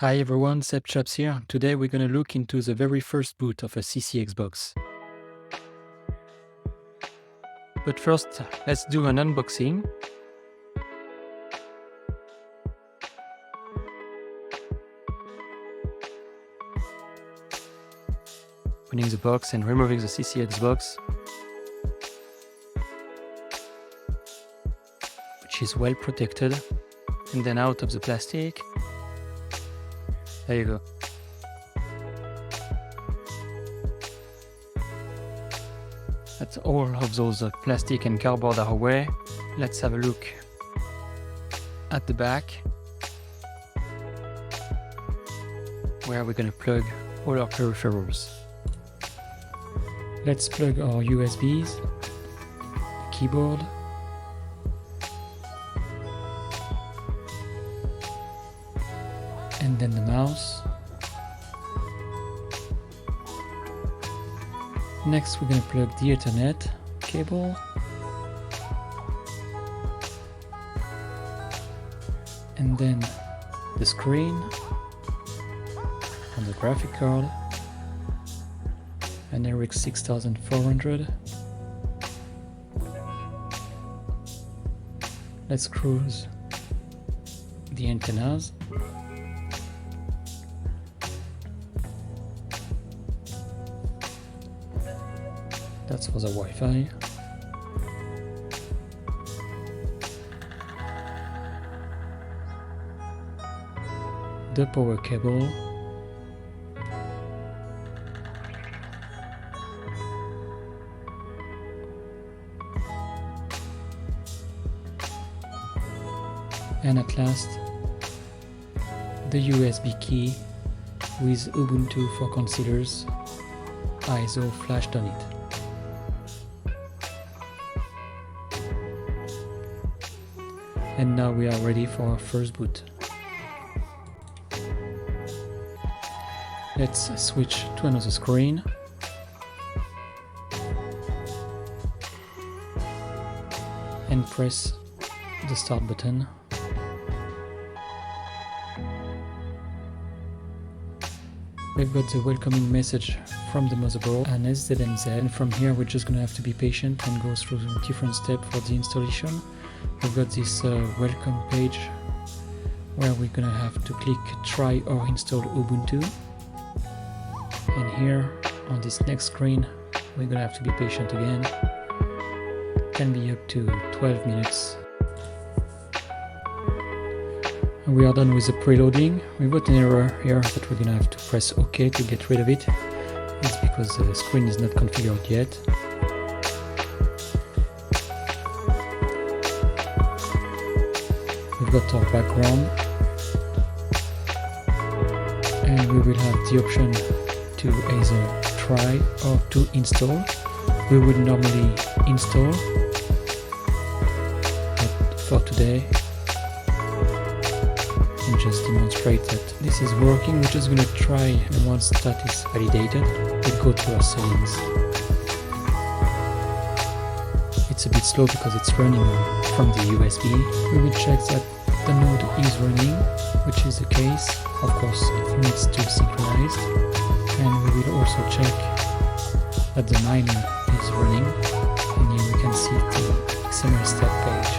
Hi everyone, Seb Chops here. Today we're going to look into the very first boot of a CCX box. But first, let's do an unboxing. Opening the box and removing the CCX box, which is well protected, and then out of the plastic. There you go. That's all of those plastic and cardboard are away. Let's have a look at the back, where we're going to plug all our peripherals. Let's plug our USBs, the keyboard, and then the mouse. Next we're going to plug the Ethernet cable, and then the screen on the graphic card, an RX 6400. Let's cruise the antennas. That's for the Wi-Fi. The power cable. And at last, the USB key with Ubuntu for Concealers ISO flashed on it. And now we are ready for our first boot. Let's switch to another screen. And press the start button. We've got the welcoming message from the motherboard and SZMZ, and from here we're just gonna have to be patient and go through different steps for the installation. We've got this welcome page where we're gonna have to click try or install Ubuntu, and here on this next screen we're gonna have to be patient again. It can be up to 12 minutes. And we are done with the preloading. We've got an error here that we're gonna have to press OK to get rid of it. It's because the screen is not configured yet. We've got our background, and we will have the option to either try or to install. We would normally install, but for today, and just demonstrate that this is working, we're just going to try, and once that is validated, we'll go to our settings. It's a bit slow because it's running from the USB. We will check that the node is running, which is the case. Of course, it needs to synchronize, and we will also check that the mining is running, and here we can see the XML step page.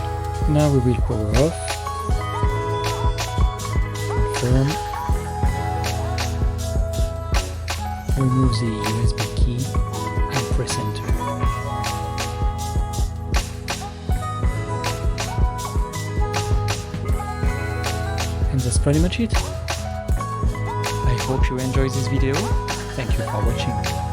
Now we will power off, confirm, remove the USB key, and press enter. And that's pretty much it. I hope you enjoyed this video. Thank you for watching.